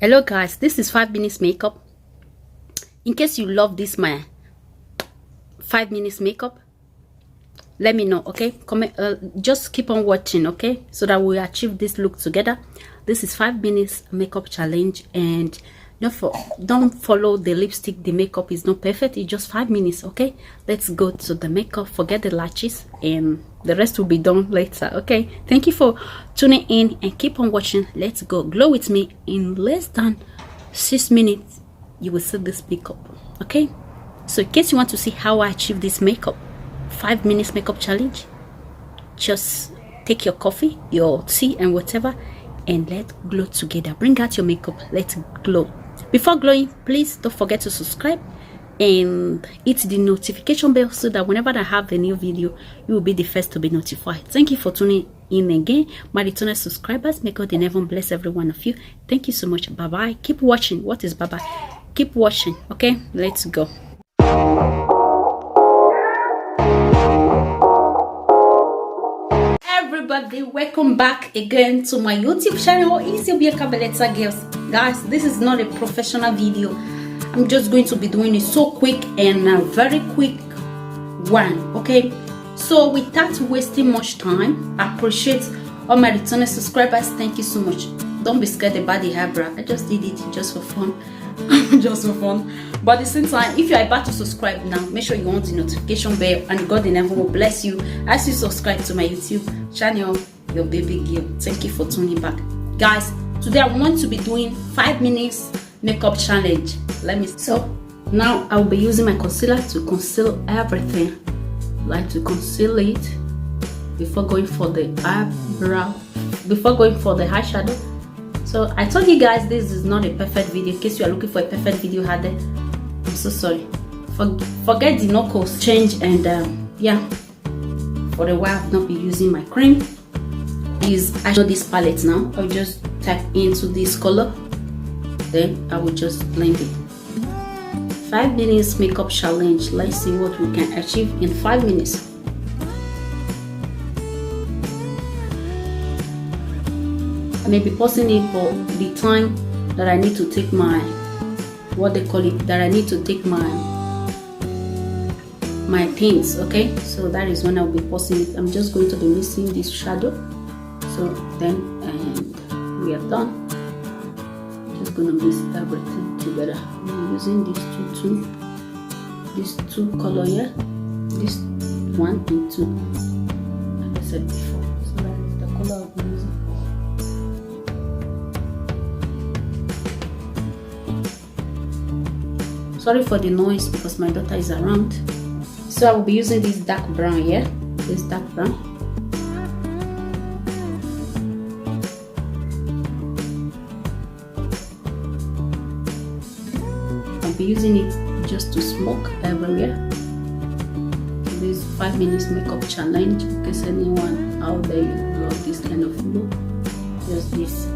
Hello guys, this is 5 minutes makeup. In case you love this my 5 minutes makeup, let me know, okay? Comment, just keep on watching, okay? So that we achieve this look together. This is 5 minutes makeup challenge, and don't follow the lipstick. The makeup is not perfect. It's just 5 minutes, okay? Let's go to the makeup. Forget the lashes, and the rest will be done later, okay? Thank you for tuning in and keep on watching. Let's go. Glow with me. In less than 6 minutes you will see this makeup, okay? So in case you want to see how I achieve this makeup 5 minutes makeup challenge, just take your coffee, your tea, and whatever, and let's glow together. Bring out your makeup. Let's glow. Before glowing, please don't forget to subscribe and hit the notification bell so that whenever I have a new video, you will be the first to be notified. Thank you for tuning in again, my returning subscribers. May God in heaven bless every one of you. Thank you so much. Bye bye. Keep watching. What is bye bye? Keep watching, okay? Let's go. Everybody, welcome back again to my YouTube channel. It's your Bianca Bellezza Girls. Guys, this is not a professional video. I'm just going to be doing it so quick and a very quick one, okay? So without wasting much time, I appreciate all my returning subscribers. Thank you so much. Don't be scared about the eyebrow. I just did it just for fun. Just for fun. But at the same time, if you are about to subscribe now, make sure you on the notification bell, and God in heaven will bless you as you subscribe to my YouTube channel, your baby girl. Thank you for tuning back. Guys, today I'm going to be doing 5 minutes makeup challenge. So now I will be using my concealer to conceal everything. Like to conceal it before going for the eyebrow, before going for the eyeshadow. So I told you guys this is not a perfect video. In case you are looking for a perfect video out there, I'm so sorry. Forget the knuckles change, and yeah, for a while I've not been using my cream. I know this palette now. I'll just tap into this color, then I will just blend it. 5 minutes makeup challenge. Let's see what we can achieve in 5 minutes. I may be pausing it for the time that I need to take my, what they call it, that I need to take my paints, okay? So that is when I'll be pausing it. I'm just going to be mixing this shadow. So then, and we are done. Just gonna mix everything together. I'm using these two color here, this 1 and 2, like I said before. So that is the color I'll be using. Sorry for the noise because my daughter is around. So I will be using this dark brown here, this dark brown. I'll be using it just to smoke everywhere. This 5 minutes makeup challenge. In case anyone out there you love this kind of look, just this.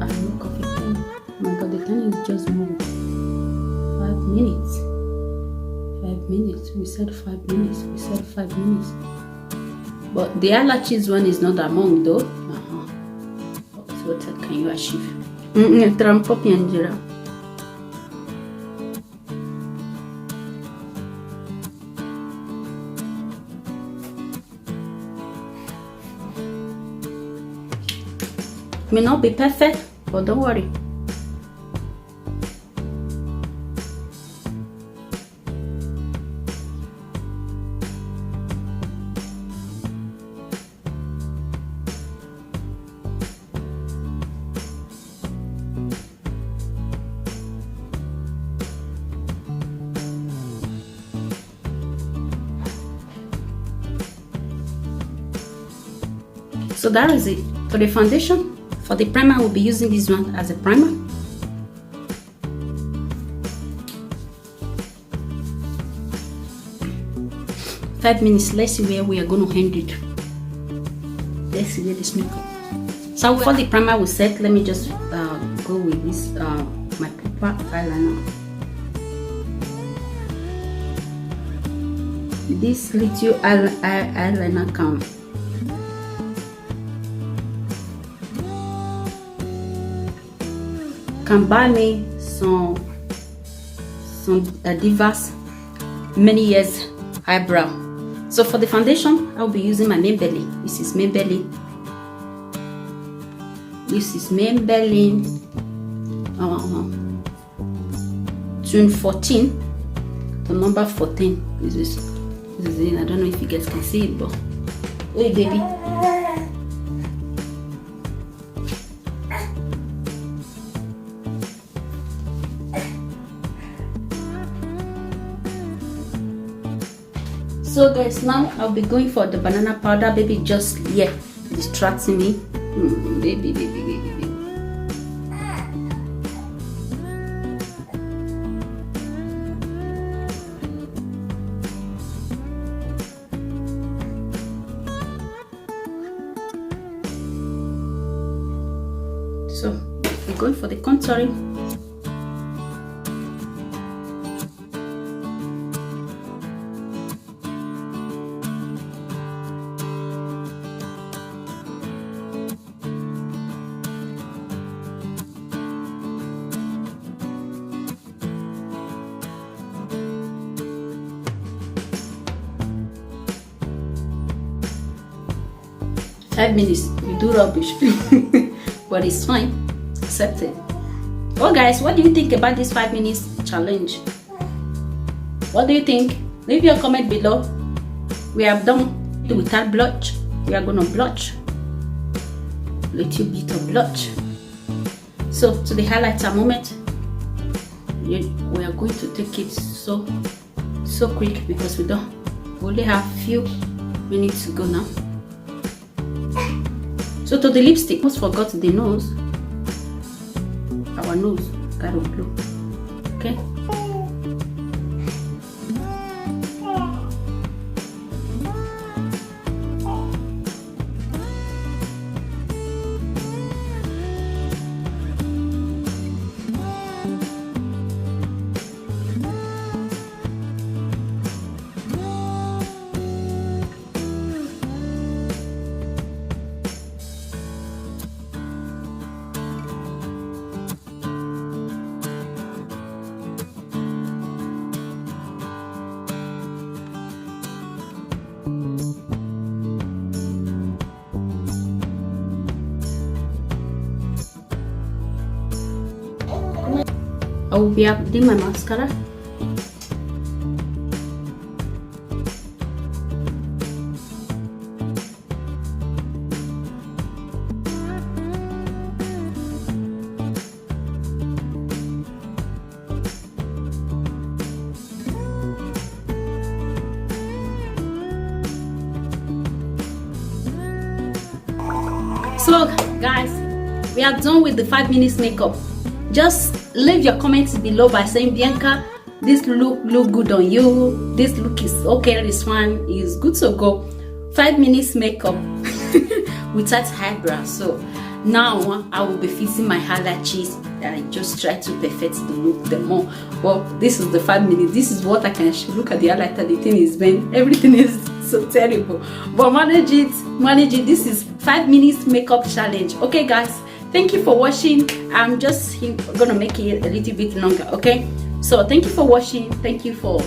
I look of it. Oh my God, the time is just moving. 5 minutes. 5 minutes. We said 5 minutes. We said 5 minutes. But the eyelashes one is not among though. So what can you achieve? Trampopi Angela. May not be perfect, but don't worry. So that is it for the foundation. For the primer, I will be using this one as a primer. Five minutes. Let's see where we are going to end it. Let's see where this makeup. So for the primer we set, let me just go with this my proper eyeliner. This little eyeliner can can buy me some Divas Many Years eyebrow. So for the foundation, I'll be using my Maybelline. This is Maybelline. June 14, the number 14. This is it. I don't know if you guys can see it, but hey baby. So guys, now I'll be going for the banana powder. Baby just distracting me. Baby. So we're going for the contouring. Five minutes, you do rubbish, but it's fine. Accept it. Well, guys, what do you think about this 5 minutes challenge? What do you think? Leave your comment below. We have done without blush. We are gonna blush. Little bit of blush. So to the highlighter moment, we are going to take it so quick because we only have few minutes to go now. So to the lipstick, almost forgot the nose. Our nose got to blue. Okay. I will be applying my mascara. So guys, we are done with the 5 minutes makeup. Just leave your comments below by saying, Bianca, this look good on you, this look is okay, this one is good to go. 5 minutes makeup without eyebrow. So now I will be fixing my eyelashes. I just try to perfect the look the more. Well, this is the 5 minutes. This is what I can look at the highlighter. The thing is, man, everything is so terrible, but manage it. This is 5 minutes makeup challenge. Okay guys, thank you for watching. I'm just gonna make it a little bit longer. Okay, so thank you for watching. Thank you for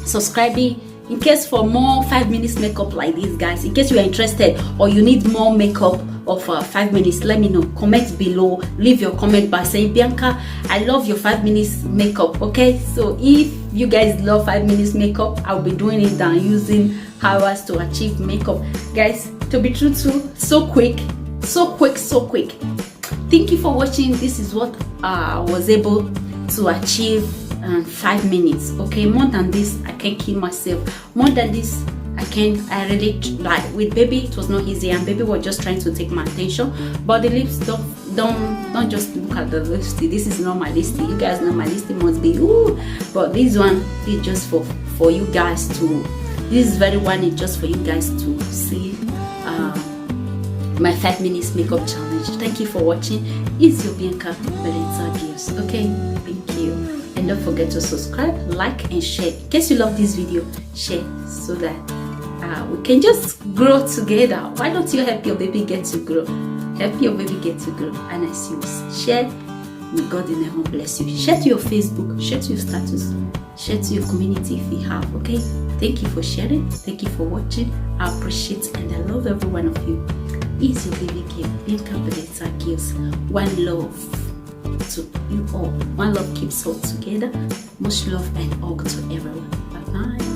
subscribing. In case for more 5 minutes makeup like this, guys, in case you are interested or you need more makeup of 5 minutes, let me know. Comment below. Leave your comment by saying, Bianca, I love your 5 minutes makeup. Okay, so if you guys love 5 minutes makeup, I'll be doing it and using hours to achieve makeup. Guys, to be truthful, so quick. Thank you for watching. This is what I was able to achieve in 5 minutes. Okay, more than this I can't kill myself. More than this I relate. Like with baby, it was not easy, and baby was just trying to take my attention. But the lips, don't just look at the lipstick. This is not my lipstick. You guys know my lipstick must be ooh, but this one is just for you guys to. This is very one. It's just for you guys to see my 5 minutes makeup challenge. Thank you for watching. It's your Bianca Belenza Gives. Okay, thank you, and don't forget to subscribe, like, and share. In case you love this video, share so that we can just grow together. Why don't you help your baby get to grow? Help your baby get to grow. And as you share, May God in heaven bless you. Share to your Facebook, share to your status, share to your community if you have, okay? Thank you for sharing. Thank you for watching. I appreciate and I love every one of you. It's your baby girl, Bianca Beleza Girls. One love to you all. One love keeps us together. Much love and hug to everyone. Bye-bye.